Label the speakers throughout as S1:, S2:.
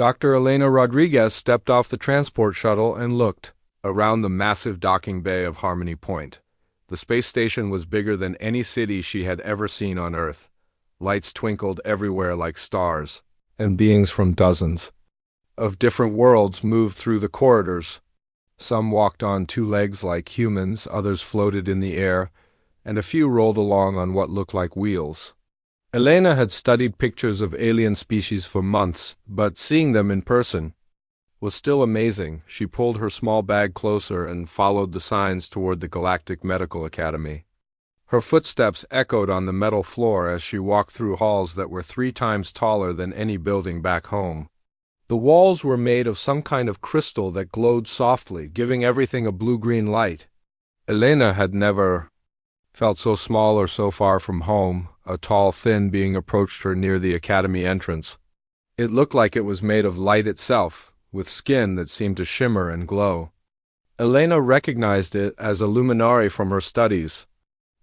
S1: Dr. Elena Rodriguez stepped off the transport shuttle and looked around the massive docking bay of Harmony Point. The space station was bigger than any city she had ever seen on Earth. Lights twinkled everywhere like stars, and beings from dozens of different worlds moved through the corridors. Some walked on two legs like humans, others floated in the air, and a few rolled along on what looked like wheels. Elena had studied pictures of alien species for months, but seeing them in person was still amazing. She pulled her small bag closer and followed the signs toward the Galactic Medical Academy. Her footsteps echoed on the metal floor as she walked through halls that were 3 times taller than any building back home. The walls were made of some kind of crystal that glowed softly, giving everything a blue-green light. Elena had never felt so small or so far from home. A tall, thin being approached her near the academy entrance. It looked like it was made of light itself, with skin that seemed to shimmer and glow. Elena recognized it as a luminary from her studies.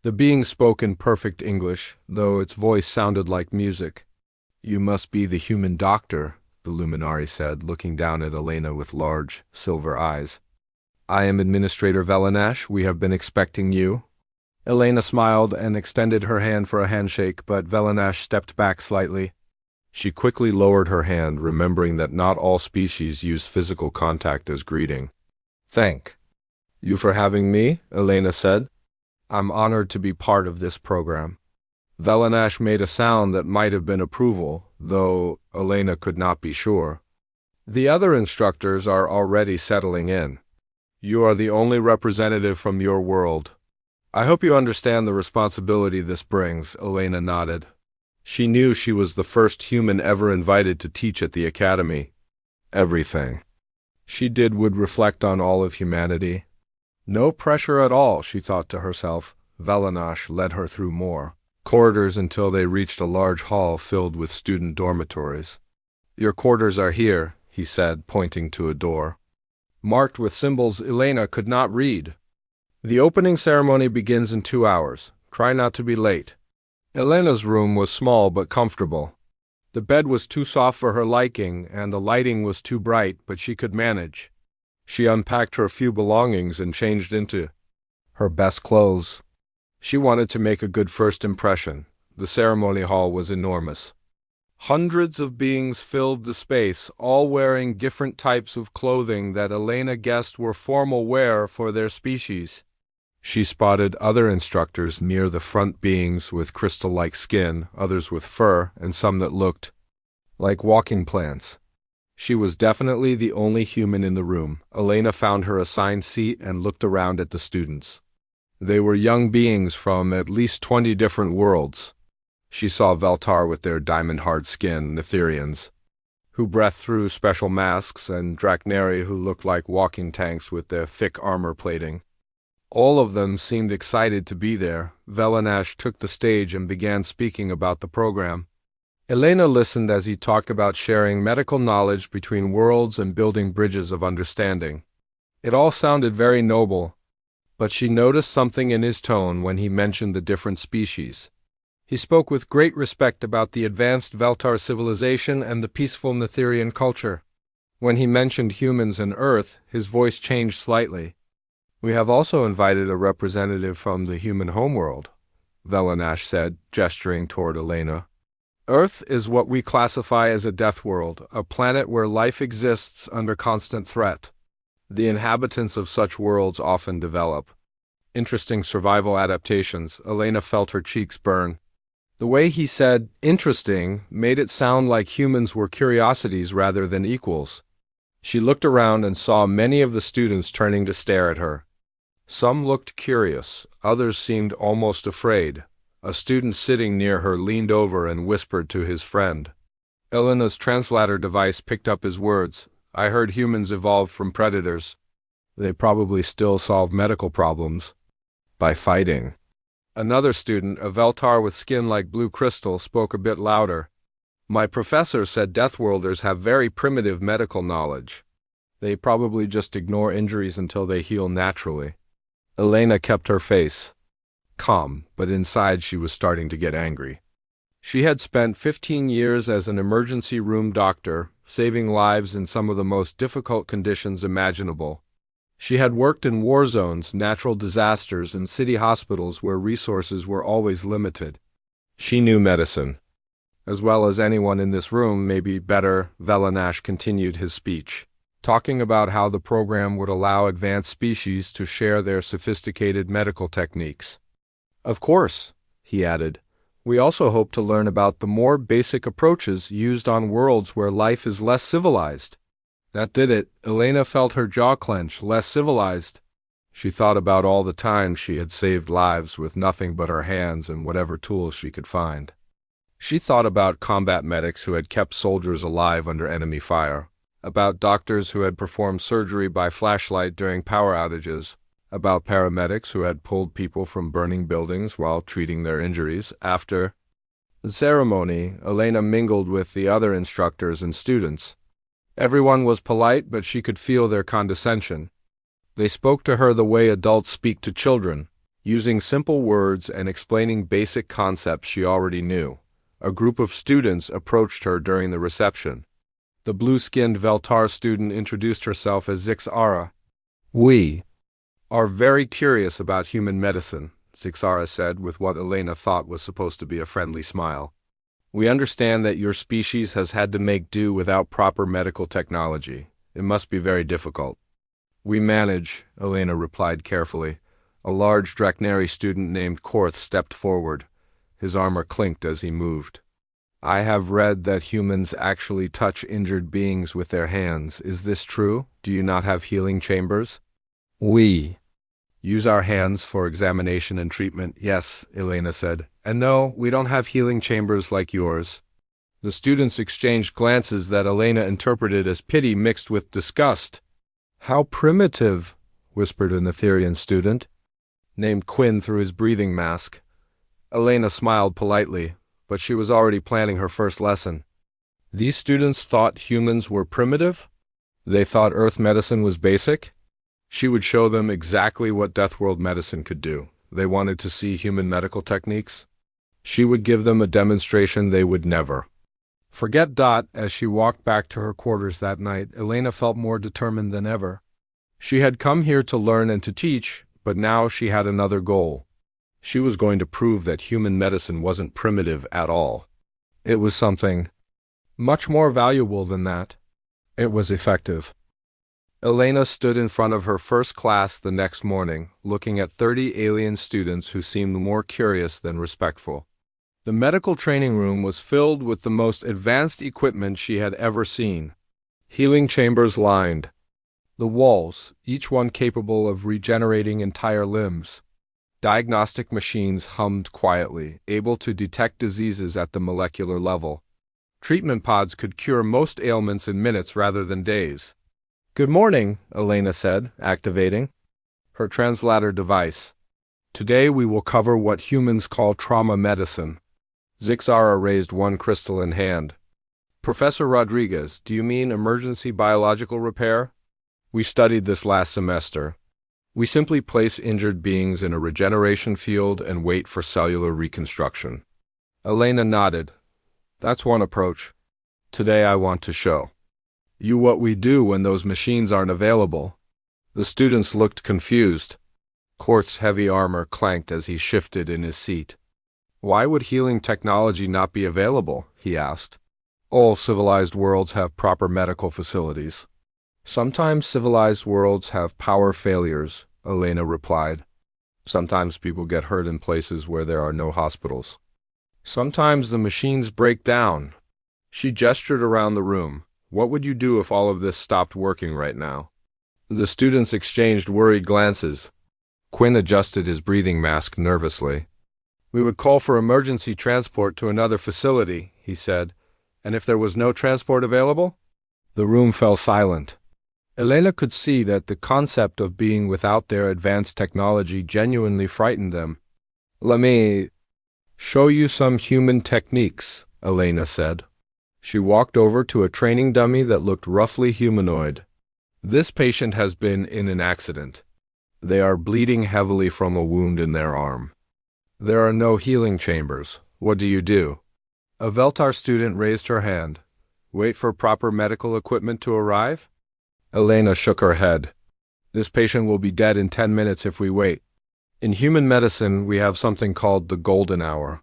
S1: The being spoke in perfect English, though its voice sounded like music. "You must be the human doctor," the luminary said, looking down at Elena with large, silver eyes. "I am Administrator Velanash. We have been expecting you." Elena smiled and extended her hand for a handshake, but Velanash stepped back slightly. She quickly lowered her hand, remembering that not all species use physical contact as greeting. "Thank you for having me," Elena said. "I'm honored to be part of this program." Velanash made a sound that might have been approval, though Elena could not be sure. "The other instructors are already settling in. You are the only representative from your world. I hope you understand the responsibility this brings," Elena nodded. She knew she was the first human ever invited to teach at the academy. Everything she did would reflect on all of humanity. No pressure at all, she thought to herself. Velanash led her through more corridors until they reached a large hall filled with student dormitories. "Your quarters are here," he said, pointing to a door marked with symbols Elena could not read. "The opening ceremony begins in 2 hours. Try not to be late." Elena's room was small but comfortable. The bed was too soft for her liking, and the lighting was too bright, but she could manage. She unpacked her few belongings and changed into her best clothes. She wanted to make a good first impression. The ceremony hall was enormous. Hundreds of beings filled the space, all wearing different types of clothing that Elena guessed were formal wear for their species. She spotted other instructors near the front, beings with crystal-like skin, others with fur, and some that looked like walking plants. She was definitely the only human in the room. Elena found her assigned seat and looked around at the students. They were young beings from at least 20 different worlds. She saw Veltar with their diamond-hard skin, Netherians, who breathed through special masks, and Draknari, who looked like walking tanks with their thick armor plating. All of them seemed excited to be there. Velanash took the stage and began speaking about the program. Elena listened as he talked about sharing medical knowledge between worlds and building bridges of understanding. It all sounded very noble, but she noticed something in his tone when he mentioned the different species. He spoke with great respect about the advanced Veltar civilization and the peaceful Netherian culture. When he mentioned humans and Earth, his voice changed slightly. "We have also invited a representative from the human homeworld," Velanash said, gesturing toward Elena. "Earth is what we classify as a death world, a planet where life exists under constant threat. The inhabitants of such worlds often develop interesting survival adaptations." Elena felt her cheeks burn. The way he said "interesting" made it sound like humans were curiosities rather than equals. She looked around and saw many of the students turning to stare at her. Some looked curious, others seemed almost afraid. A student sitting near her leaned over and whispered to his friend. Elena's translator device picked up his words. "I heard humans evolved from predators. They probably still solve medical problems by fighting." Another student, a Veltar with skin like blue crystal, spoke a bit louder. "My professor said Deathworlders have very primitive medical knowledge. They probably just ignore injuries until they heal naturally." Elena kept her face calm, but inside she was starting to get angry. She had spent 15 years as an emergency room doctor, saving lives in some of the most difficult conditions imaginable. She had worked in war zones, natural disasters, and city hospitals where resources were always limited. She knew medicine. As well as anyone in this room, maybe better, Velanash continued his speech, talking about how the program would allow advanced species to share their sophisticated medical techniques. Of course, he added, we also hope to learn about the more basic approaches used on worlds where life is less civilized. That did it. Elena felt her jaw clench. Less civilized. She thought about all the times she had saved lives with nothing but her hands and whatever tools she could find. She thought about combat medics who had kept soldiers alive under enemy fire, about doctors who had performed surgery by flashlight during power outages, about paramedics who had pulled people from burning buildings while treating their injuries. After the ceremony, Elena mingled with the other instructors and students. Everyone was polite, but she could feel their condescension. They spoke to her the way adults speak to children, using simple words and explaining basic concepts she already knew. A group of students approached her during the reception. The blue-skinned Veltar student introduced herself as Zixara. We are very curious about human medicine, Zixara said with what Elena thought was supposed to be a friendly smile. We understand that your species has had to make do without proper medical technology. It must be very difficult. We manage, Elena replied carefully. A large Draknari student named Korth stepped forward. His armor clinked as he moved. I have read that humans actually touch injured beings with their hands. Is this true? Do you not have healing chambers? We use our hands for examination and treatment. Yes, Elena said. And no, we don't have healing chambers like yours. The students exchanged glances that Elena interpreted as pity mixed with disgust. How primitive, whispered an Etherian student, named Quinn through his breathing mask. Elena smiled politely, but she was already planning her first lesson. These students thought humans were primitive? They thought Earth medicine was basic? She would show them exactly what Deathworld medicine could do. They wanted to see human medical techniques. She would give them a demonstration they would never forget. As she walked back to her quarters that night, Elena felt more determined than ever. She had come here to learn and to teach, but now she had another goal. She was going to prove that human medicine wasn't primitive at all. It was something much more valuable than that. It was effective. Elena stood in front of her first class the next morning, looking at 30 alien students who seemed more curious than respectful. The medical training room was filled with the most advanced equipment she had ever seen. Healing chambers lined the walls, each one capable of regenerating entire limbs. Diagnostic machines hummed quietly, able to detect diseases at the molecular level. Treatment pods could cure most ailments in minutes rather than days. Good morning, Elena said, activating her translator device. Today we will cover what humans call trauma medicine. Zixara raised one crystalline hand. Professor Rodriguez, do you mean emergency biological repair? We studied this last semester. We simply place injured beings in a regeneration field and wait for cellular reconstruction. Elena nodded. That's one approach. Today I want to show you what we do when those machines aren't available. The students looked confused. Korth's heavy armor clanked as he shifted in his seat. Why would healing technology not be available? He asked. All civilized worlds have proper medical facilities. Sometimes civilized worlds have power failures, Elena replied. Sometimes people get hurt in places where there are no hospitals. Sometimes the machines break down. She gestured around the room. What would you do if all of this stopped working right now? The students exchanged worried glances. Quinn adjusted his breathing mask nervously. We would call for emergency transport to another facility, he said. And if there was no transport available? The room fell silent. Elena could see that the concept of being without their advanced technology genuinely frightened them. Let me show you some human techniques, Elena said. She walked over to a training dummy that looked roughly humanoid. This patient has been in an accident. They are bleeding heavily from a wound in their arm. There are no healing chambers. What do you do? A Veltar student raised her hand. Wait for proper medical equipment to arrive? Elena shook her head. This patient will be dead in 10 minutes if we wait. In human medicine, we have something called the golden hour.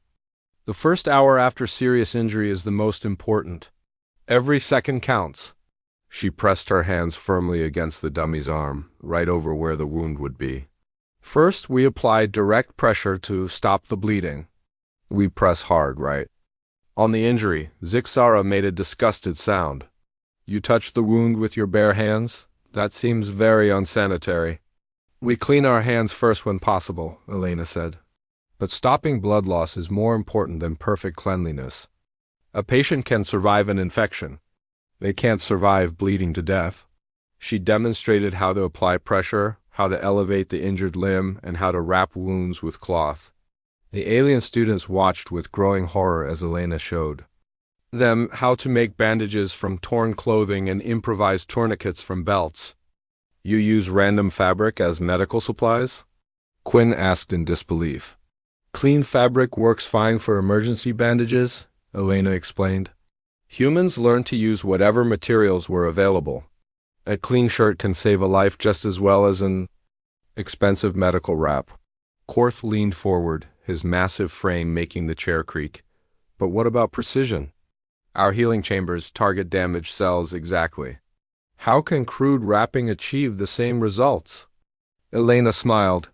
S1: The first hour after serious injury is the most important. Every second counts. She pressed her hands firmly against the dummy's arm, right over where the wound would be. First, we apply direct pressure to stop the bleeding. We press hard, right? On the injury, Zixara made a disgusted sound. You touch the wound with your bare hands? That seems very unsanitary. We clean our hands first when possible, Elena said. But stopping blood loss is more important than perfect cleanliness. A patient can survive an infection. They can't survive bleeding to death. She demonstrated how to apply pressure, how to elevate the injured limb, and how to wrap wounds with cloth. The alien students watched with growing horror as Elena showed them how to make bandages from torn clothing and improvise tourniquets from belts. You use random fabric as medical supplies? Quinn asked in disbelief. Clean fabric works fine for emergency bandages, Elena explained. Humans learned to use whatever materials were available. A clean shirt can save a life just as well as an expensive medical wrap. Korth leaned forward, his massive frame making the chair creak. But what about precision? Our healing chambers target damaged cells exactly. How can crude wrapping achieve the same results? Elena smiled.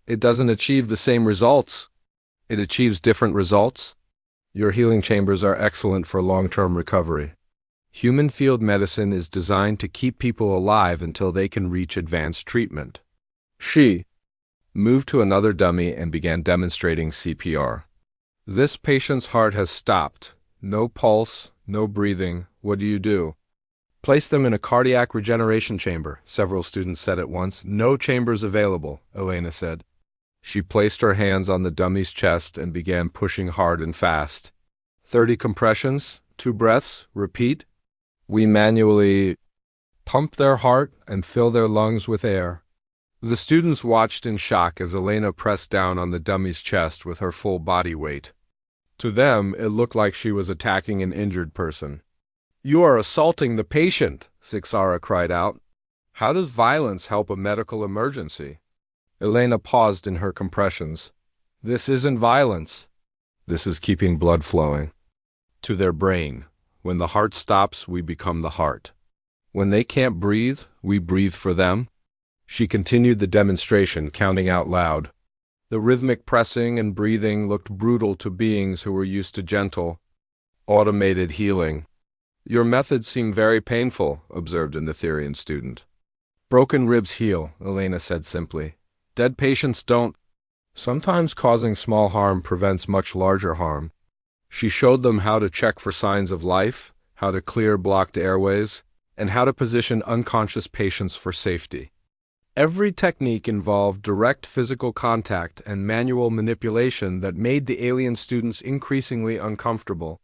S1: It doesn't achieve the same results. It achieves different results. Your healing chambers are excellent for long-term recovery. Human field medicine is designed to keep people alive until they can reach advanced treatment. She moved to another dummy and began demonstrating CPR. This patient's heart has stopped. No pulse, no breathing. What do? Place them in a cardiac regeneration chamber, several students said at once. No chambers available, Elena said. She placed her hands on the dummy's chest and began pushing hard and fast. 30 compressions, 2 breaths, repeat. We manually pump their heart and fill their lungs with air. The students watched in shock as Elena pressed down on the dummy's chest with her full body weight. To them, it looked like she was attacking an injured person. You are assaulting the patient, Zixara cried out. How does violence help a medical emergency? Elena paused in her compressions. This isn't violence. This is keeping blood flowing. To their brain. When the heart stops, we become the heart. When they can't breathe, we breathe for them. She continued the demonstration, counting out loud. The rhythmic pressing and breathing looked brutal to beings who were used to gentle, automated healing. Your methods seem very painful, observed an Etherian student. Broken ribs heal, Elena said simply. Dead patients don't. Sometimes causing small harm prevents much larger harm. She showed them how to check for signs of life, how to clear blocked airways, and how to position unconscious patients for safety. Every technique involved direct physical contact and manual manipulation that made the alien students increasingly uncomfortable.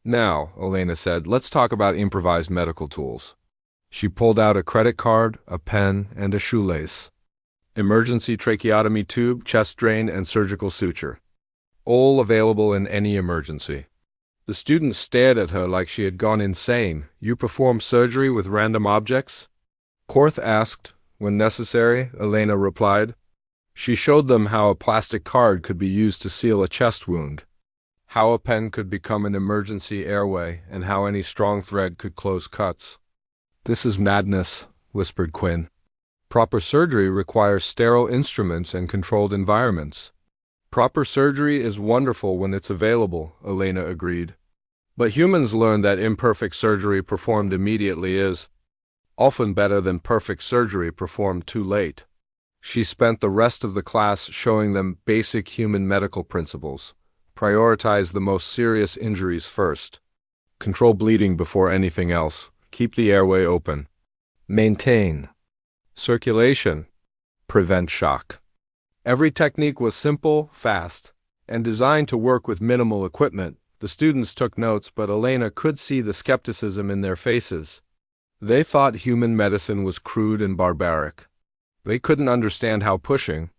S1: Now, Elena said, let's talk about improvised medical tools. She pulled out a credit card, a pen, and a shoelace. Emergency tracheotomy tube, chest drain, and surgical suture. All available in any emergency. The students stared at her like she had gone insane. You perform surgery with random objects? Korth asked. When necessary, Elena replied. She showed them how a plastic card could be used to seal a chest wound, how a pen could become an emergency airway, and how any strong thread could close cuts. This is madness, whispered Quinn. Proper surgery requires sterile instruments and controlled environments. Proper surgery is wonderful when it's available, Elena agreed. But humans learn that imperfect surgery performed immediately is often better than perfect surgery performed too late. She spent the rest of the class showing them basic human medical principles. Prioritize the most serious injuries first. Control bleeding before anything else. Keep the airway open. Maintain circulation. Prevent shock. Every technique was simple, fast, and designed to work with minimal equipment. The students took notes, but Elena could see the skepticism in their faces. They thought human medicine was crude and barbaric. They couldn't understand how pushing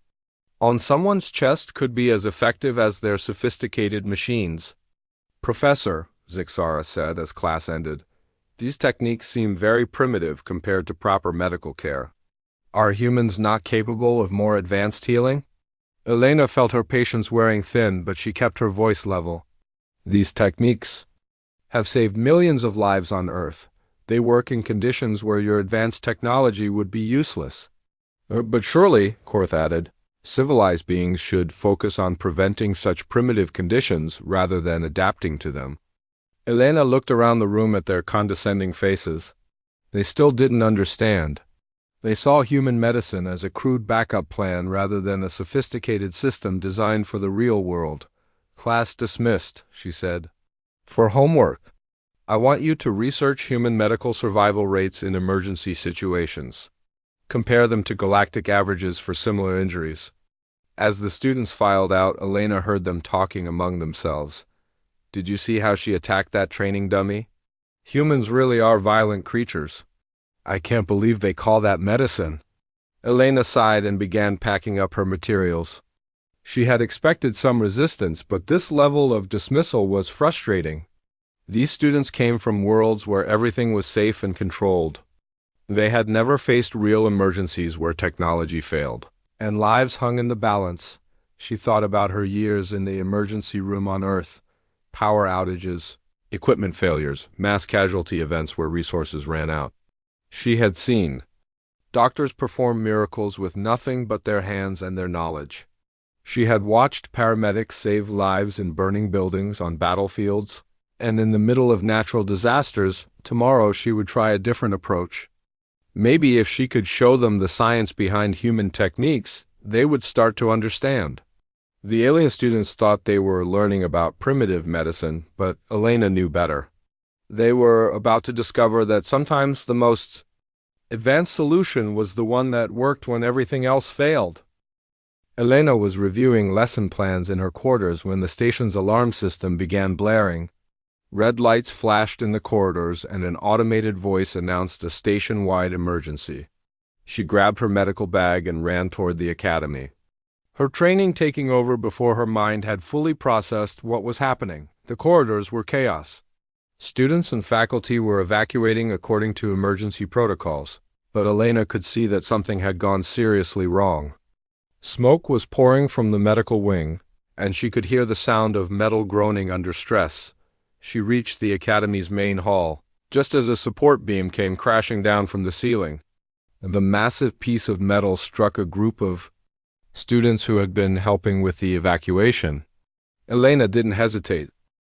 S1: on someone's chest could be as effective as their sophisticated machines. Professor, Zixara said as class ended, These techniques seem very primitive compared to proper medical care. Are humans not capable of more advanced healing? Elena felt her patience wearing thin, but she kept her voice level. These techniques have saved millions of lives on Earth. They work in conditions where your advanced technology would be useless. But surely, Korth added, civilized beings should focus on preventing such primitive conditions rather than adapting to them. Elena looked around the room at their condescending faces. They still didn't understand. They saw human medicine as a crude backup plan rather than a sophisticated system designed for the real world. Class dismissed, she said. For homework, I want you to research human medical survival rates in emergency situations. Compare them to galactic averages for similar injuries. As the students filed out, Elena heard them talking among themselves. Did you see how she attacked that training dummy? Humans really are violent creatures. I can't believe they call that medicine. Elena sighed and began packing up her materials. She had expected some resistance, but this level of dismissal was frustrating. These students came from worlds where everything was safe and controlled. They had never faced real emergencies where technology failed, and lives hung in the balance. She thought about her years in the emergency room on Earth. Power outages, equipment failures, mass casualty events where resources ran out. She had seen doctors perform miracles with nothing but their hands and their knowledge. She had watched paramedics save lives in burning buildings, on battlefields, and in the middle of natural disasters. Tomorrow she would try a different approach. Maybe if she could show them the science behind human techniques, they would start to understand. The alien students thought they were learning about primitive medicine, but Elena knew better. They were about to discover that sometimes the most advanced solution was the one that worked when everything else failed. Elena was reviewing lesson plans in her quarters when the station's alarm system began blaring. Red lights flashed in the corridors, and an automated voice announced a station-wide emergency. She grabbed her medical bag and ran toward the academy. Her training taking over before her mind had fully processed what was happening. The corridors were chaos. Students and faculty were evacuating according to emergency protocols, but Elena could see that something had gone seriously wrong. Smoke was pouring from the medical wing, and she could hear the sound of metal groaning under stress. She reached the academy's main hall, just as a support beam came crashing down from the ceiling. The massive piece of metal struck a group of students who had been helping with the evacuation. Elena didn't hesitate.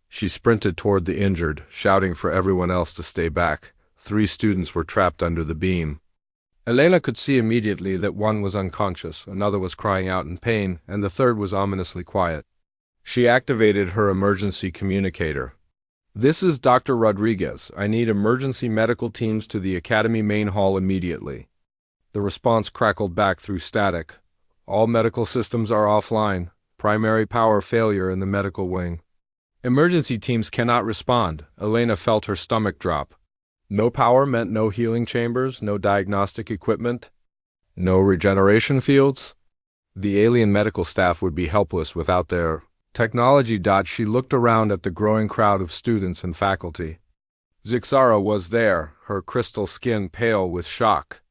S1: She sprinted toward the injured, shouting for everyone else to stay back. 3 students were trapped under the beam. Elena could see immediately that one was unconscious, another was crying out in pain, and the third was ominously quiet. She activated her emergency communicator. This is Dr. Rodriguez. I need emergency medical teams to the Academy main hall immediately. The response crackled back through static. All medical systems are offline. Primary power failure in the medical wing. Emergency teams cannot respond. Elena felt her stomach drop. No power meant no healing chambers, no diagnostic equipment, no regeneration fields. The alien medical staff would be helpless without their technology. She looked around at the growing crowd of students and faculty. Zixara was there, her crystal skin pale with shock.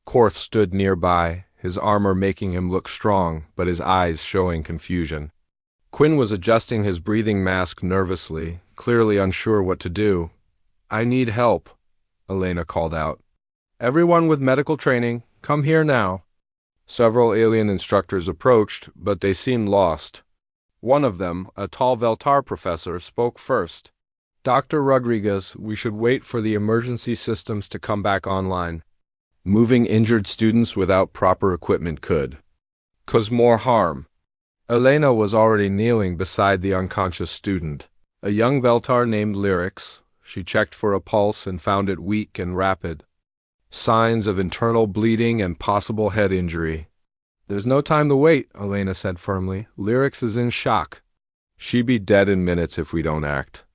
S1: Korth stood nearby, his armor making him look strong, but his eyes showing confusion. Quinn was adjusting his breathing mask nervously, clearly unsure what to do. I need help, Elena called out. Everyone with medical training, come here now. Several alien instructors approached, but they seemed lost. One of them, a tall Veltar professor, spoke first. Dr. Rodriguez, we should wait for the emergency systems to come back online. Moving injured students without proper equipment could cause more harm. Elena was already kneeling beside the unconscious student, a young Veltar named Lyrics. She checked for a pulse and found it weak and rapid. Signs of internal bleeding and possible head injury. There's no time to wait, Elena said firmly. Lyrics is in shock. She'd be dead in minutes if we don't act.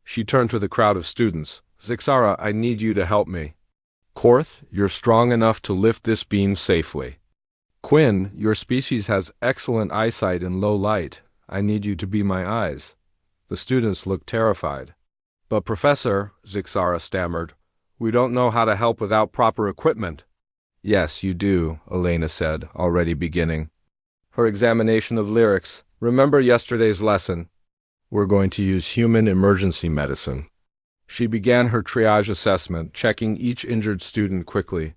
S1: She turned to the crowd of students. Zixara, I need you to help me. Korth, you're strong enough to lift this beam safely. Quinn, your species has excellent eyesight in low light. I need you to be my eyes. The students looked terrified. But Professor, Zixara stammered, we don't know how to help without proper equipment. Yes, you do, Elena said, already beginning her examination of lyrics. Remember yesterday's lesson? We're going to use human emergency medicine. She began her triage assessment, checking each injured student quickly.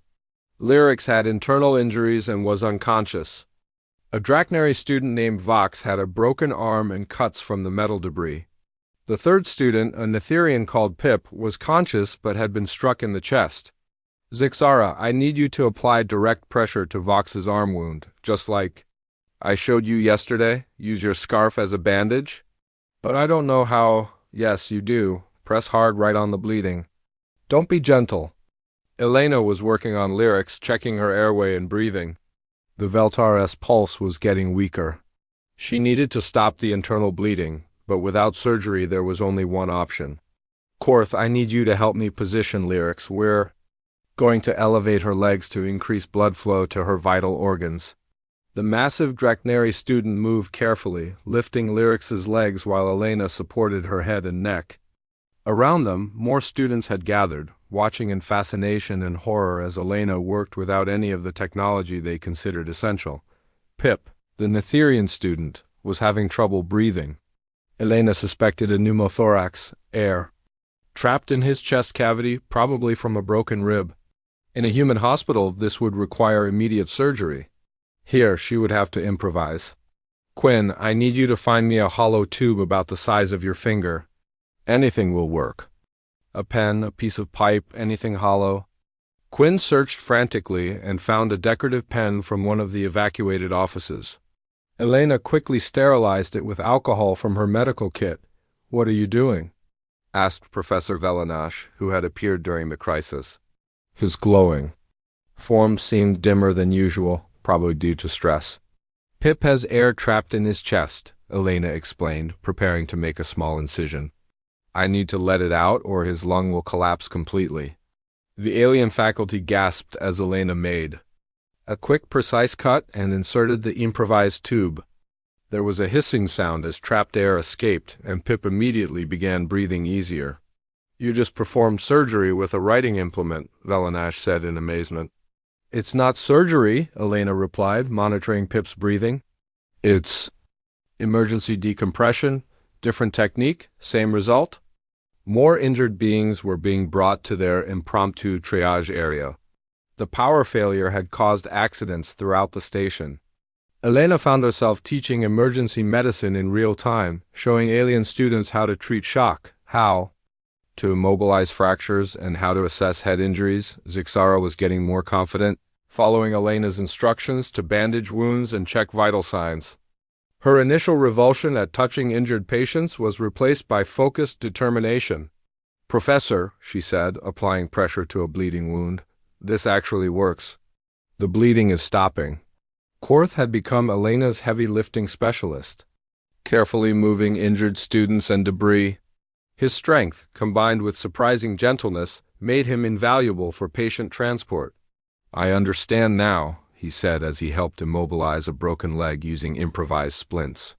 S1: Lyrics had internal injuries and was unconscious. A Drachnary student named Vox had a broken arm and cuts from the metal debris. The third student, a Netherian called Pip, was conscious but had been struck in the chest. Zixara, I need you to apply direct pressure to Vox's arm wound, just like I showed you yesterday. Use your scarf as a bandage. But I don't know how. Yes, you do. Press hard right on the bleeding. Don't be gentle. Elena was working on lyrics, checking her airway and breathing. The Veltar's pulse was getting weaker. She needed to stop the internal bleeding, but without surgery there was only one option. Korth, I need you to help me position lyrics. We're going to elevate her legs to increase blood flow to her vital organs. The massive Drachnary student moved carefully, lifting Lyrics's legs while Elena supported her head and neck. Around them, more students had gathered, watching in fascination and horror as Elena worked without any of the technology they considered essential. Pip, the Netherian student, was having trouble breathing. Elena suspected a pneumothorax, air trapped in his chest cavity, probably from a broken rib. In a human hospital, this would require immediate surgery. Here, she would have to improvise. Quinn, I need you to find me a hollow tube about the size of your finger. Anything will work. A pen, a piece of pipe, anything hollow. Quinn searched frantically and found a decorative pen from one of the evacuated offices. Elena quickly sterilized it with alcohol from her medical kit. What are you doing? Asked Professor Velanash, who had appeared during the crisis. His glowing form seemed dimmer than usual, probably due to stress. Pip has air trapped in his chest, Elena explained, preparing to make a small incision. I need to let it out or his lung will collapse completely. The alien faculty gasped as Elena made a quick, precise cut and inserted the improvised tube. There was a hissing sound as trapped air escaped, and Pip immediately began breathing easier. You just performed surgery with a writing implement, Velanash said in amazement. It's not surgery, Elena replied, monitoring Pip's breathing. It's emergency decompression, different technique, same result. More injured beings were being brought to their impromptu triage area. The power failure had caused accidents throughout the station. Elena found herself teaching emergency medicine in real time, showing alien students how to treat shock, how to immobilize fractures, and how to assess head injuries. Zixara was getting more confident, following Elena's instructions to bandage wounds and check vital signs. Her initial revulsion at touching injured patients was replaced by focused determination. Professor, she said, applying pressure to a bleeding wound, this actually works. The bleeding is stopping. Korth had become Elena's heavy lifting specialist, carefully moving injured students and debris. His strength, combined with surprising gentleness, made him invaluable for patient transport. I understand now, he said as he helped immobilize a broken leg using improvised splints.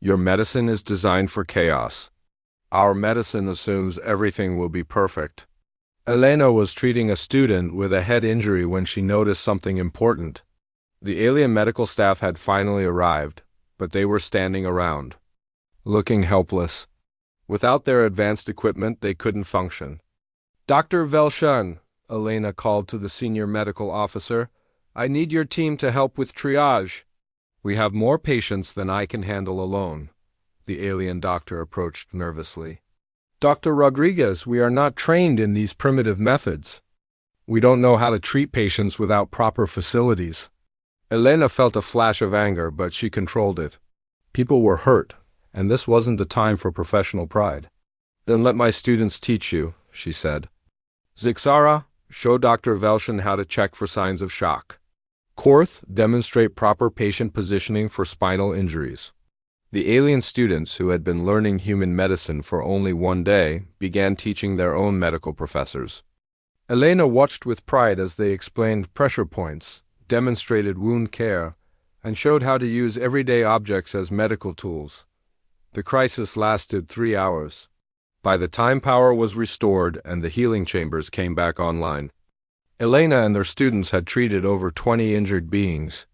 S1: Your medicine is designed for chaos. Our medicine assumes everything will be perfect. Elena was treating a student with a head injury when she noticed something important. The alien medical staff had finally arrived, but they were standing around, looking helpless. Without their advanced equipment, they couldn't function. Dr. Velshun, Elena called to the senior medical officer, I need your team to help with triage. We have more patients than I can handle alone. The alien doctor approached nervously. Dr. Rodriguez, we are not trained in these primitive methods. We don't know how to treat patients without proper facilities. Elena felt a flash of anger, but she controlled it. People were hurt, and this wasn't the time for professional pride. Then let my students teach you, she said. Zixara, show Dr. Velshun how to check for signs of shock. Korth, demonstrate proper patient positioning for spinal injuries. The alien students, who had been learning human medicine for only one day, began teaching their own medical professors. Elena watched with pride as they explained pressure points, demonstrated wound care, and showed how to use everyday objects as medical tools. The crisis lasted 3 hours. By the time power was restored and the healing chambers came back online, Elena and their students had treated over 20 injured beings.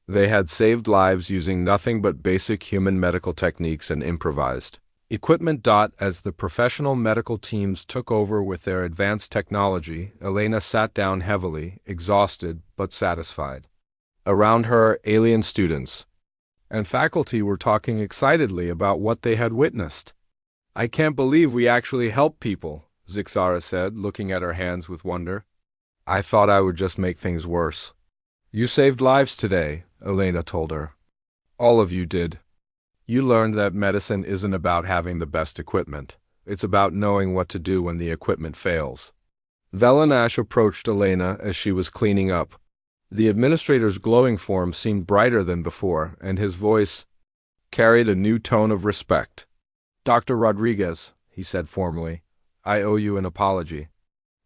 S1: They had saved lives using nothing but basic human medical techniques and improvised equipment. As the professional medical teams took over with their advanced technology, Elena sat down heavily, exhausted but satisfied. Around her, alien students and faculty were talking excitedly about what they had witnessed. "I can't believe we actually helped people," Zixara said, looking at her hands with wonder. "I thought I would just make things worse." "You saved lives today," Elena told her. "All of you did. You learned that medicine isn't about having the best equipment. It's about knowing what to do when the equipment fails." Velanash approached Elena as she was cleaning up. The administrator's glowing form seemed brighter than before, and his voice carried a new tone of respect. "Dr. Rodriguez," he said formally, "I owe you an apology.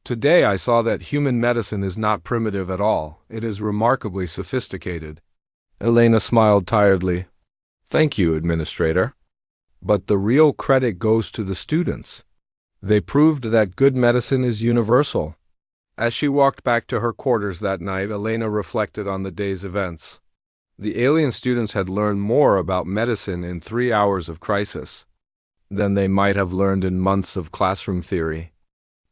S1: Today I saw that human medicine is not primitive at all. It is remarkably sophisticated." Elena smiled tiredly. "Thank you, Administrator. But the real credit goes to the students. They proved that good medicine is universal." As she walked back to her quarters that night, Elena reflected on the day's events. The alien students had learned more about medicine in 3 hours of crisis than they might have learned in months of classroom theory.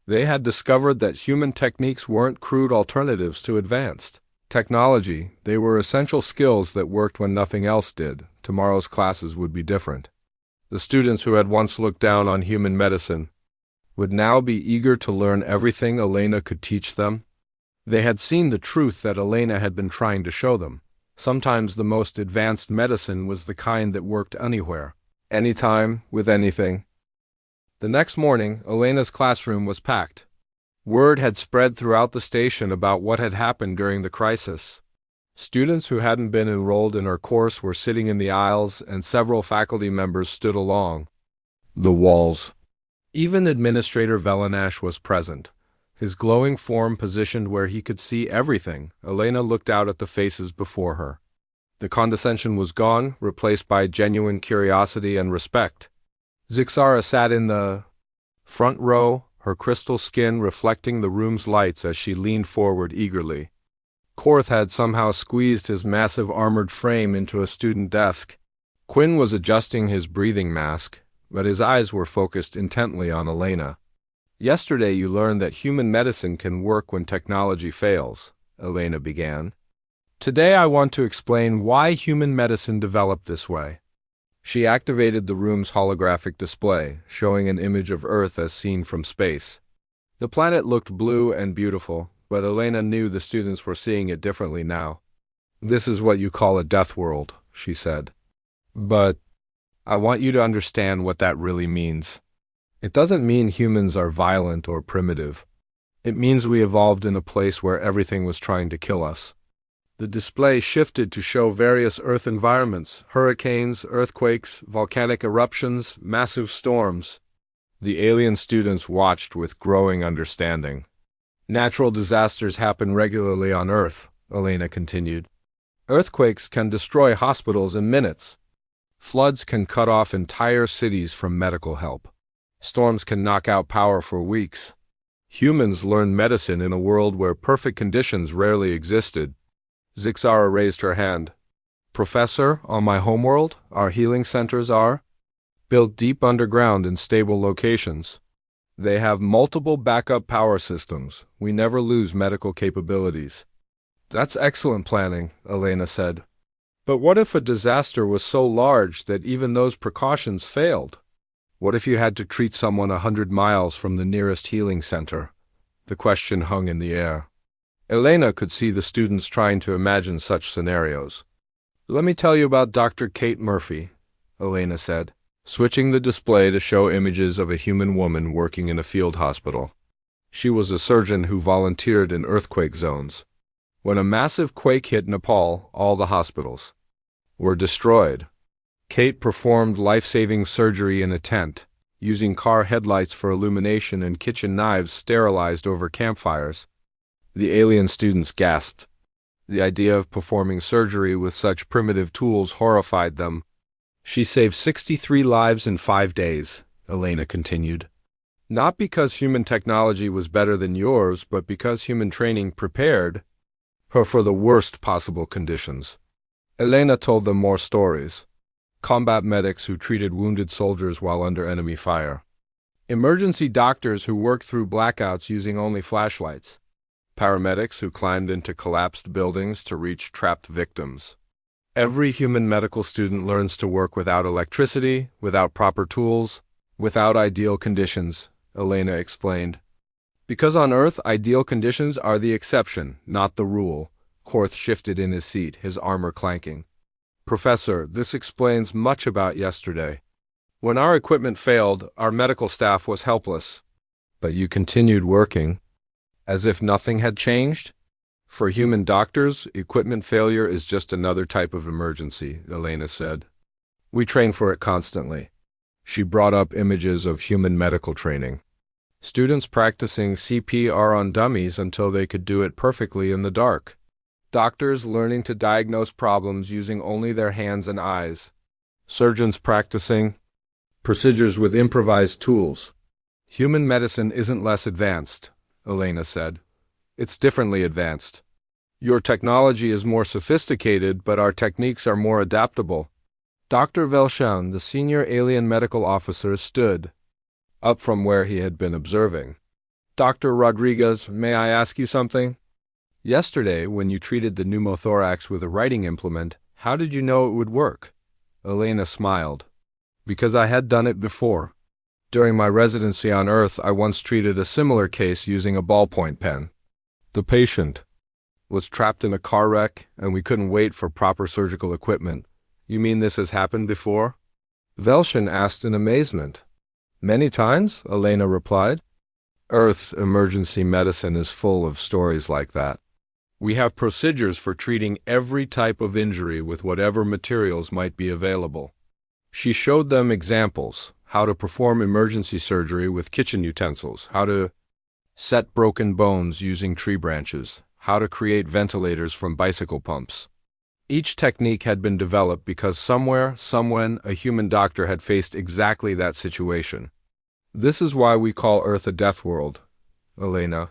S1: They had discovered that human techniques weren't crude alternatives to advanced technology. They were essential skills that worked when nothing else did. Tomorrow's classes would be different. The students who had once looked down on human medicine would now be eager to learn everything Elena could teach them. They had seen the truth that Elena had been trying to show them. Sometimes the most advanced medicine was the kind that worked anywhere, anytime, with anything. The next morning, Elena's classroom was packed. Word had spread throughout the station about what had happened during the crisis. Students who hadn't been enrolled in her course were sitting in the aisles, and several faculty members stood along the walls. Even Administrator Velanash was present, his glowing form positioned where he could see everything. Elena looked out at the faces before her. The condescension was gone, replaced by genuine curiosity and respect. Zixara sat in the front row, her crystal skin reflecting the room's lights as she leaned forward eagerly. Korth had somehow squeezed his massive armored frame into a student desk. Quinn was adjusting his breathing mask, but his eyes were focused intently on Elena. "Yesterday you learned that human medicine can work when technology fails," Elena began. "Today I want to explain why human medicine developed this way." She activated the room's holographic display, showing an image of Earth as seen from space. The planet looked blue and beautiful, but Elena knew the students were seeing it differently now. "This is what you call a death world," she said. "But I want you to understand what that really means. It doesn't mean humans are violent or primitive. It means we evolved in a place where everything was trying to kill us." The display shifted to show various Earth environments: hurricanes, earthquakes, volcanic eruptions, massive storms. The alien students watched with growing understanding. "Natural disasters happen regularly on Earth," Elena continued. "Earthquakes can destroy hospitals in minutes. Floods can cut off entire cities from medical help. Storms can knock out power for weeks. Humans learned medicine in a world where perfect conditions rarely existed." Zixara raised her hand. "Professor, on my homeworld, our healing centers are built deep underground in stable locations. They have multiple backup power systems. We never lose medical capabilities." "That's excellent planning," Elena said. "But what if a disaster was so large that even those precautions failed? What if you had to treat someone 100 miles from the nearest healing center?" The question hung in the air. Elena could see the students trying to imagine such scenarios. "Let me tell you about Dr. Kate Murphy," Elena said, switching the display to show images of a human woman working in a field hospital. She was a surgeon who volunteered in earthquake zones. When a massive quake hit Nepal, all the hospitals were destroyed. Kate performed life-saving surgery in a tent, using car headlights for illumination and kitchen knives sterilized over campfires. The alien students gasped. The idea of performing surgery with such primitive tools horrified them. "She saved 63 lives in 5 days," Elena continued. Not because human technology was better than yours, but because human training prepared her for the worst possible conditions. Elena told them more stories. Combat medics who treated wounded soldiers while under enemy fire. Emergency doctors who worked through blackouts using only flashlights. Paramedics who climbed into collapsed buildings to reach trapped victims. Every human medical student learns to work without electricity, without proper tools, without ideal conditions, Elena explained. Because on Earth, ideal conditions are the exception, not the rule. Korth shifted in his seat, his armor clanking. Professor, this explains much about yesterday. When our equipment failed, our medical staff was helpless. But you continued working, as if nothing had changed? For human doctors, equipment failure is just another type of emergency, Elena said. We train for it constantly. She brought up images of human medical training. Students practicing CPR on dummies until they could do it perfectly in the dark. Doctors learning to diagnose problems using only their hands and eyes. Surgeons practicing procedures with improvised tools. Human medicine isn't less advanced, Elena said. It's differently advanced. Your technology is more sophisticated, but our techniques are more adaptable. Dr. Velshan, the senior alien medical officer, stood up from where he had been observing. Dr. Rodriguez, may I ask you something? Yesterday, when you treated the pneumothorax with a writing implement, how did you know it would work? Elena smiled. Because I had done it before. During my residency on Earth, I once treated a similar case using a ballpoint pen. The patient was trapped in a car wreck, and we couldn't wait for proper surgical equipment. You mean this has happened before? Velshan asked in amazement. Many times, Elena replied. Earth emergency medicine is full of stories like that. We have procedures for treating every type of injury with whatever materials might be available. She showed them examples, how to perform emergency surgery with kitchen utensils, how to set broken bones using tree branches, how to create ventilators from bicycle pumps. Each technique had been developed because somewhere, somewhen, a human doctor had faced exactly that situation. This is why we call Earth a death world, Elena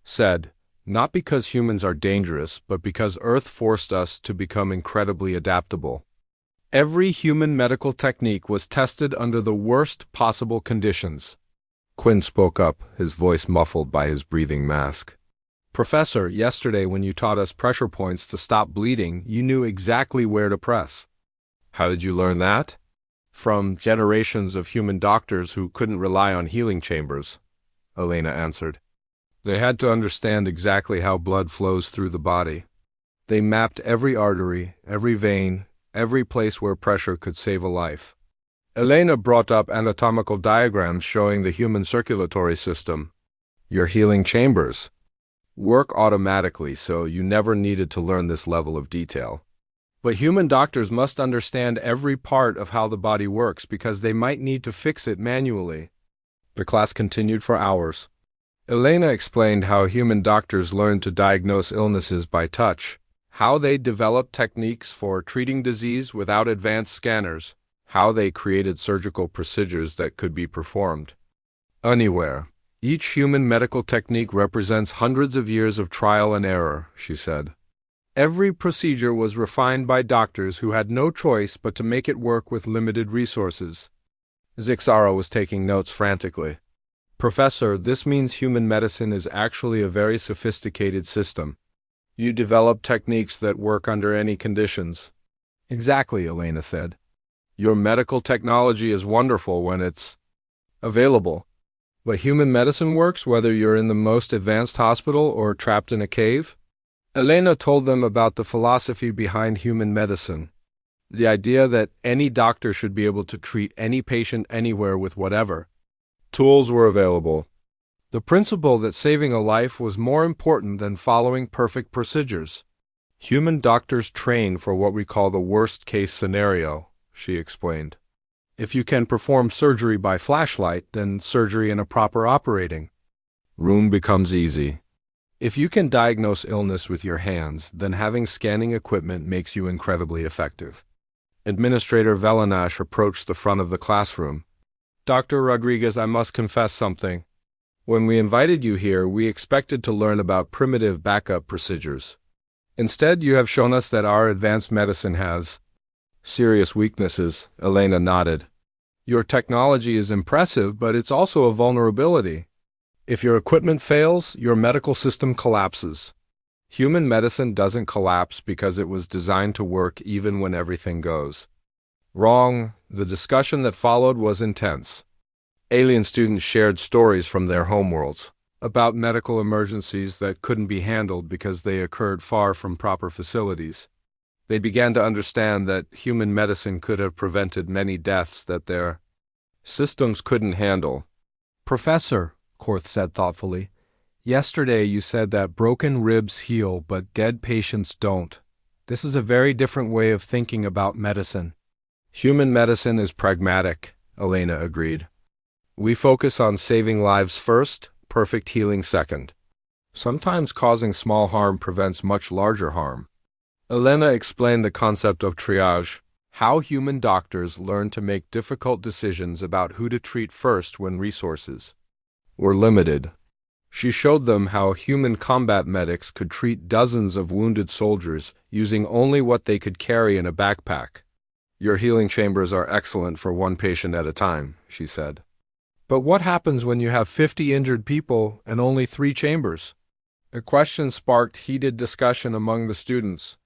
S1: said, not because humans are dangerous, but because Earth forced us to become incredibly adaptable. Every human medical technique was tested under the worst possible conditions. Quinn spoke up, his voice muffled by his breathing mask. Professor, yesterday when you taught us pressure points to stop bleeding, you knew exactly where to press. How did you learn that? From generations of human doctors who couldn't rely on healing chambers, Elena answered. They had to understand exactly how blood flows through the body. They mapped every artery, every vein, every place where pressure could save a life. Elena brought up anatomical diagrams showing the human circulatory system. Your healing chambers work automatically, so you never needed to learn this level of detail. But human doctors must understand every part of how the body works because they might need to fix it manually. The class continued for hours. Elena explained how human doctors learned to diagnose illnesses by touch, how they developed techniques for treating disease without advanced scanners, how they created surgical procedures that could be performed anywhere. Each human medical technique represents hundreds of years of trial and error, she said. Every procedure was refined by doctors who had no choice but to make it work with limited resources. Zixara was taking notes frantically. Professor, this means human medicine is actually a very sophisticated system. You develop techniques that work under any conditions. Exactly, Elena said. Your medical technology is wonderful when it's available. But human medicine works whether you're in the most advanced hospital or trapped in a cave? Elena told them about the philosophy behind human medicine. The idea that any doctor should be able to treat any patient anywhere with whatever tools were available. The principle that saving a life was more important than following perfect procedures. Human doctors train for what we call the worst-case scenario, she explained. If you can perform surgery by flashlight, then surgery in a proper operating room becomes easy. If you can diagnose illness with your hands, then having scanning equipment makes you incredibly effective. Administrator Velanash approached the front of the classroom. Dr. Rodriguez, I must confess something. When we invited you here, we expected to learn about primitive backup procedures. Instead, you have shown us that our advanced medicine has serious weaknesses, Elena nodded. Your technology is impressive, but it's also a vulnerability. If your equipment fails, your medical system collapses. Human medicine doesn't collapse because it was designed to work even when everything goes wrong. The discussion that followed was intense. Alien students shared stories from their homeworlds about medical emergencies that couldn't be handled because they occurred far from proper facilities. They began to understand that human medicine could have prevented many deaths that their systems couldn't handle. Professor, Korth said thoughtfully, yesterday you said that broken ribs heal but dead patients don't. This is a very different way of thinking about medicine. Human medicine is pragmatic, Elena agreed. We focus on saving lives first, perfect healing second. Sometimes causing small harm prevents much larger harm. Elena explained the concept of triage, how human doctors learn to make difficult decisions about who to treat first when resources were limited. She showed them how human combat medics could treat dozens of wounded soldiers using only what they could carry in a backpack. Your healing chambers are excellent for one patient at a time, she said. But what happens when you have 50 injured people and only 3 chambers? A question sparked heated discussion among the students.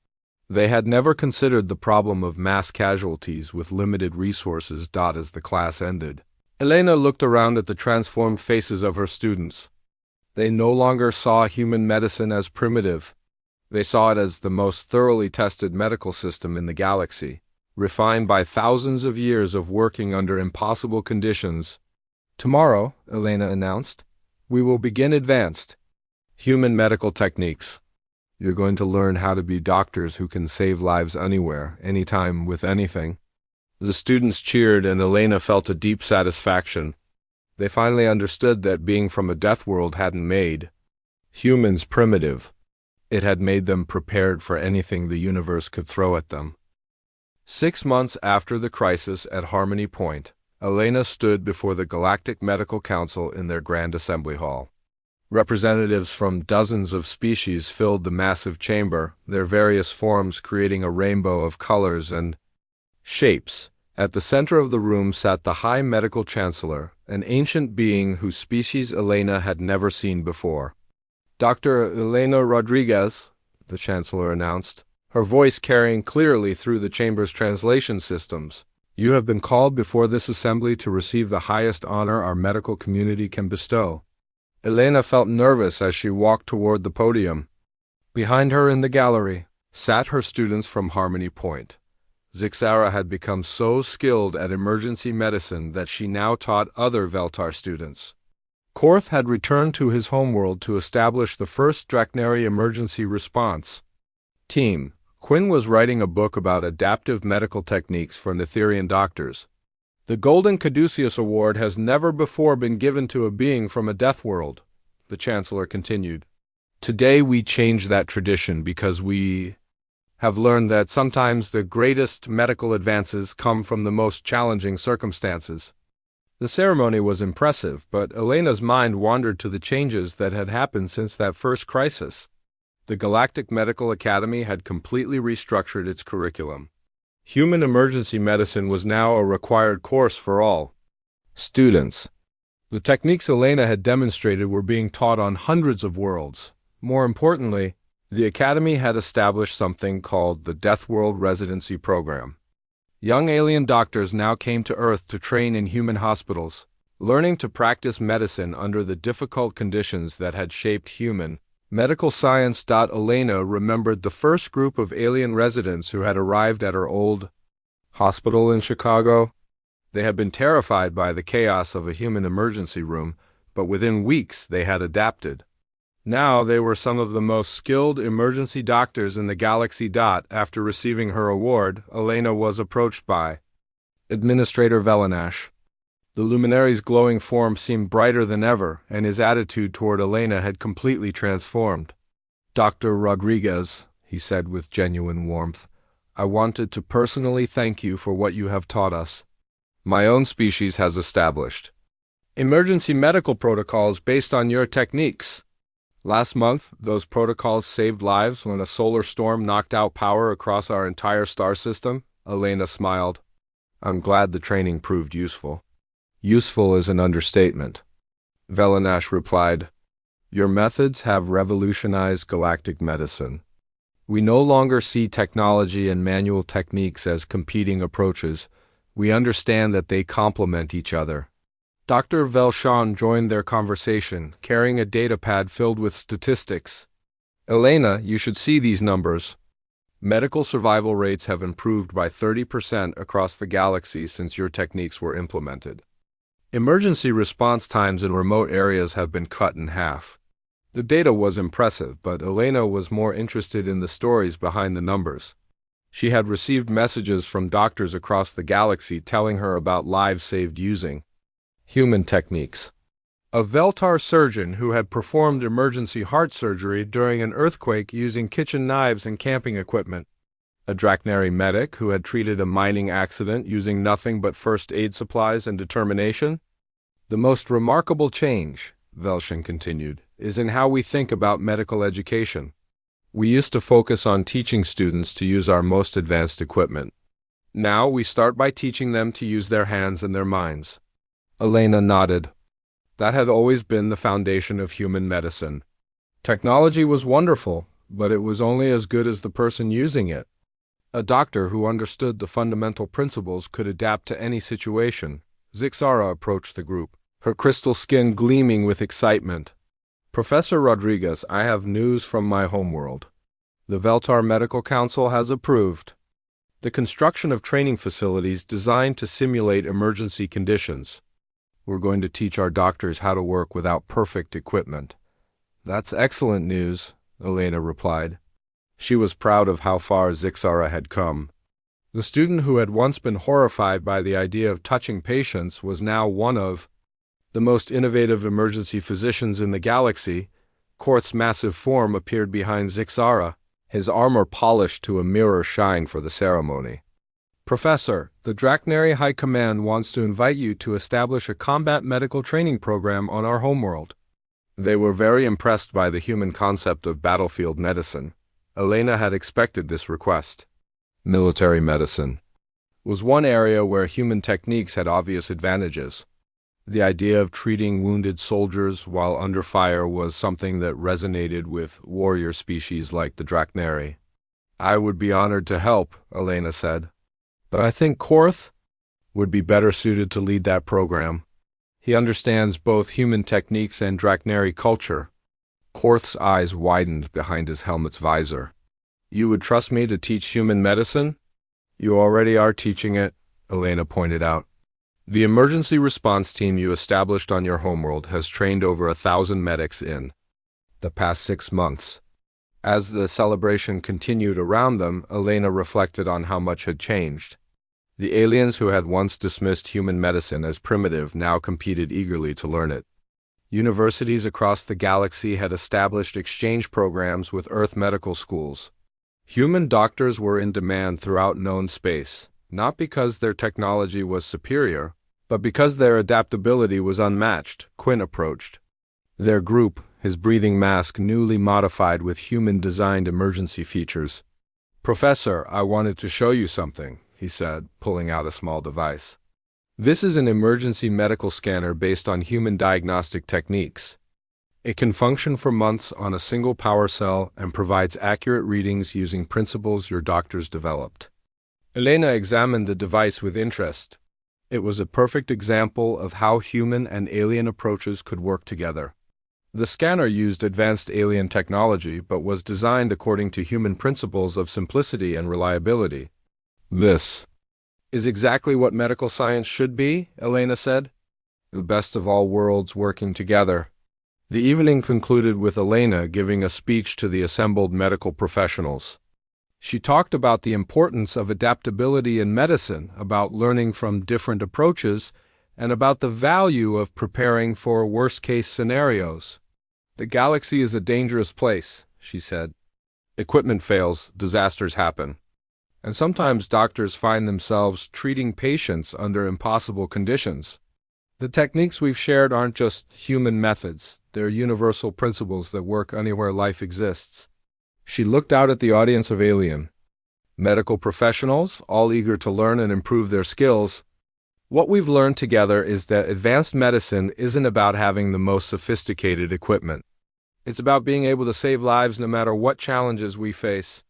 S1: They had never considered the problem of mass casualties with limited resources. As the class ended, Elena looked around at the transformed faces of her students. They no longer saw human medicine as primitive. They saw it as the most thoroughly tested medical system in the galaxy, refined by thousands of years of working under impossible conditions. Tomorrow, Elena announced, we will begin advanced human medical techniques. You're going to learn how to be doctors who can save lives anywhere, anytime, with anything. The students cheered, and Elena felt a deep satisfaction. They finally understood that being from a death world hadn't made humans primitive. It had made them prepared for anything the universe could throw at them. 6 months after the crisis at Harmony Point, Elena stood before the Galactic Medical Council in their Grand Assembly Hall. Representatives from dozens of species filled the massive chamber, their various forms creating a rainbow of colors and shapes. At the center of the room sat the High Medical Chancellor, an ancient being whose species Elena had never seen before. Dr. Elena Rodriguez, the Chancellor announced, her voice carrying clearly through the chamber's translation systems. You have been called before this assembly to receive the highest honor our medical community can bestow. Elena felt nervous as she walked toward the podium. Behind her in the gallery sat her students from Harmony Point. Zixara had become so skilled at emergency medicine that she now taught other Veltar students. Korth had returned to his homeworld to establish the first Draknari emergency response team. Quinn was writing a book about adaptive medical techniques for Netherian doctors. The Golden Caduceus Award has never before been given to a being from a death world, the Chancellor continued. Today we change that tradition because we have learned that sometimes the greatest medical advances come from the most challenging circumstances. The ceremony was impressive, but Elena's mind wandered to the changes that had happened since that first crisis. The Galactic Medical Academy had completely restructured its curriculum. Human emergency medicine was now a required course for all students. The techniques Elena had demonstrated were being taught on hundreds of worlds. More importantly, the Academy had established something called the Deathworld Residency Program. Young alien doctors now came to Earth to train in human hospitals, learning to practice medicine under the difficult conditions that had shaped human medical science. Elena remembered the first group of alien residents who had arrived at her old hospital in Chicago. They had been terrified by the chaos of a human emergency room, but within weeks they had adapted. Now they were some of the most skilled emergency doctors in the galaxy. After receiving her award, Elena was approached by Administrator Velanash. The luminary's glowing form seemed brighter than ever, and his attitude toward Elena had completely transformed. Dr. Rodriguez, he said with genuine warmth, I wanted to personally thank you for what you have taught us. my own species has established emergency medical protocols based on your techniques. Last month, those protocols saved lives when a solar storm knocked out power across our entire star system. Elena smiled. I'm glad the training proved useful. Useful is an understatement. Velanash replied, your methods have revolutionized galactic medicine. We no longer see technology and manual techniques as competing approaches. We understand that they complement each other. Dr. Velshan joined their conversation, carrying a datapad filled with statistics. Elena, you should see these numbers. Medical survival rates have improved by 30% across the galaxy since your techniques were implemented. Emergency response times in remote areas have been cut in half. The data was impressive, but Elena was more interested in the stories behind the numbers. She had received messages from doctors across the galaxy telling her about lives saved using human techniques. A Veltar surgeon who had performed emergency heart surgery during an earthquake using kitchen knives and camping equipment. A Draknari medic who had treated a mining accident using nothing but first aid supplies and determination. The most remarkable change, Velshan continued, is in how we think about medical education. We used to focus on teaching students to use our most advanced equipment. Now we start by teaching them to use their hands and their minds. Elena nodded. That had always been the foundation of human medicine. Technology was wonderful, but it was only as good as the person using it. A doctor who understood the fundamental principles could adapt to any situation. Zixara approached the group, her crystal skin gleaming with excitement. Professor Rodriguez, I have news from my homeworld. The Veltar Medical Council has approved the construction of training facilities designed to simulate emergency conditions. We're going to teach our doctors how to work without perfect equipment. That's excellent news, Elena replied. She was proud of how far Zixara had come. The student who had once been horrified by the idea of touching patients was now one of the most innovative emergency physicians in the galaxy. Korth's massive form appeared behind Zixara, his armor polished to a mirror shine for the ceremony. Professor, the Draknari High Command wants to invite you to establish a combat medical training program on our homeworld. They were very impressed by the human concept of battlefield medicine. Elena had expected this request. Military medicine was one area where human techniques had obvious advantages. The idea of treating wounded soldiers while under fire was something that resonated with warrior species like the Draknari. I would be honored to help, Elena said. But I think Korth would be better suited to lead that program. He understands both human techniques and Draknari culture. Korth's eyes widened behind his helmet's visor. You would trust me to teach human medicine? You already are teaching it, Elena pointed out. The emergency response team you established on your homeworld has trained over 1,000 medics in the past 6 months. As the celebration continued around them, Elena reflected on how much had changed. The aliens who had once dismissed human medicine as primitive now competed eagerly to learn it. Universities across the galaxy had established exchange programs with Earth medical schools. Human doctors were in demand throughout known space, not because their technology was superior, but because their adaptability was unmatched. Quinn approached their group, his breathing mask newly modified with human-designed emergency features. Professor, I wanted to show you something, he said, pulling out a small device. This is an emergency medical scanner based on human diagnostic techniques. It can function for months on a single power cell and provides accurate readings using principles your doctors developed. Elena examined the device with interest. It was a perfect example of how human and alien approaches could work together. The scanner used advanced alien technology but was designed according to human principles of simplicity and reliability. This is exactly what medical science should be, Elena said. The best of all worlds working together. The evening concluded with Elena giving a speech to the assembled medical professionals. She talked about the importance of adaptability in medicine, about learning from different approaches, and about the value of preparing for worst-case scenarios. The galaxy is a dangerous place, she said. Equipment fails, disasters happen. And sometimes doctors find themselves treating patients under impossible conditions. The techniques we've shared aren't just human methods, they're universal principles that work anywhere life exists. She looked out at the audience of alien medical professionals, all eager to learn and improve their skills. What we've learned together is that advanced medicine isn't about having the most sophisticated equipment. It's about being able to save lives no matter what challenges we face.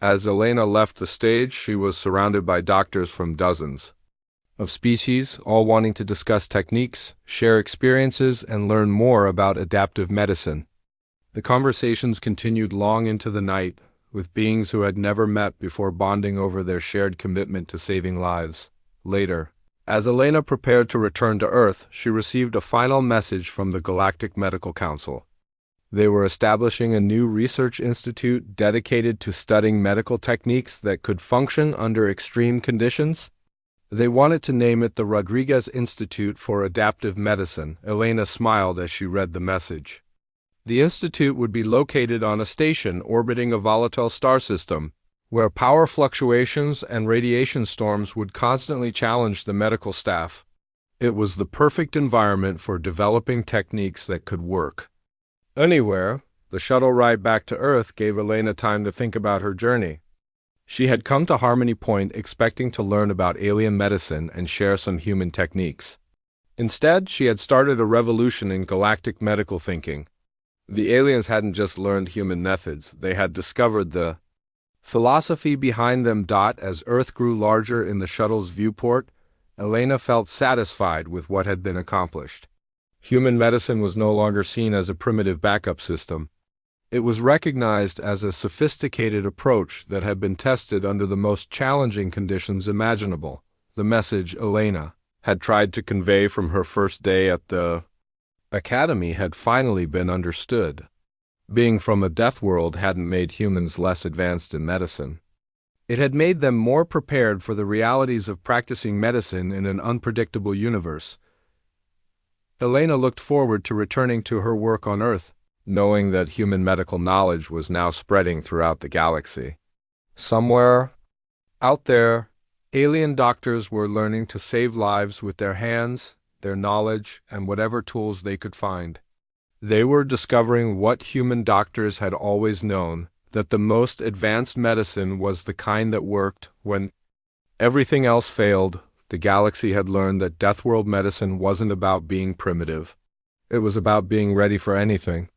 S1: As Elena left the stage, she was surrounded by doctors from dozens of species, all wanting to discuss techniques, share experiences, and learn more about adaptive medicine. The conversations continued long into the night, with beings who had never met before bonding over their shared commitment to saving lives. Later, as Elena prepared to return to Earth, she received a final message from the Galactic Medical Council. They were establishing a new research institute dedicated to studying medical techniques that could function under extreme conditions. They wanted to name it the Rodriguez Institute for Adaptive Medicine. Elena smiled as she read the message. The institute would be located on a station orbiting a volatile star system, where power fluctuations and radiation storms would constantly challenge the medical staff. It was the perfect environment for developing techniques that could work anywhere. The shuttle ride back to Earth gave Elena time to think about her journey. She had come to Harmony Point expecting to learn about alien medicine and share some human techniques. Instead, she had started a revolution in galactic medical thinking. The aliens hadn't just learned human methods, they had discovered the philosophy behind them. As Earth grew larger in the shuttle's viewport, Elena felt satisfied with what had been accomplished. Human medicine was no longer seen as a primitive backup system. It was recognized as a sophisticated approach that had been tested under the most challenging conditions imaginable. The message Elena had tried to convey from her first day at the Academy had finally been understood. Being from a death world hadn't made humans less advanced in medicine. It had made them more prepared for the realities of practicing medicine in an unpredictable universe. Elena looked forward to returning to her work on Earth, knowing that human medical knowledge was now spreading throughout the galaxy. Somewhere out there, alien doctors were learning to save lives with their hands, their knowledge, and whatever tools they could find. They were discovering what human doctors had always known, that the most advanced medicine was the kind that worked when everything else failed. The galaxy had learned that Deathworld medicine wasn't about being primitive. It was about being ready for anything.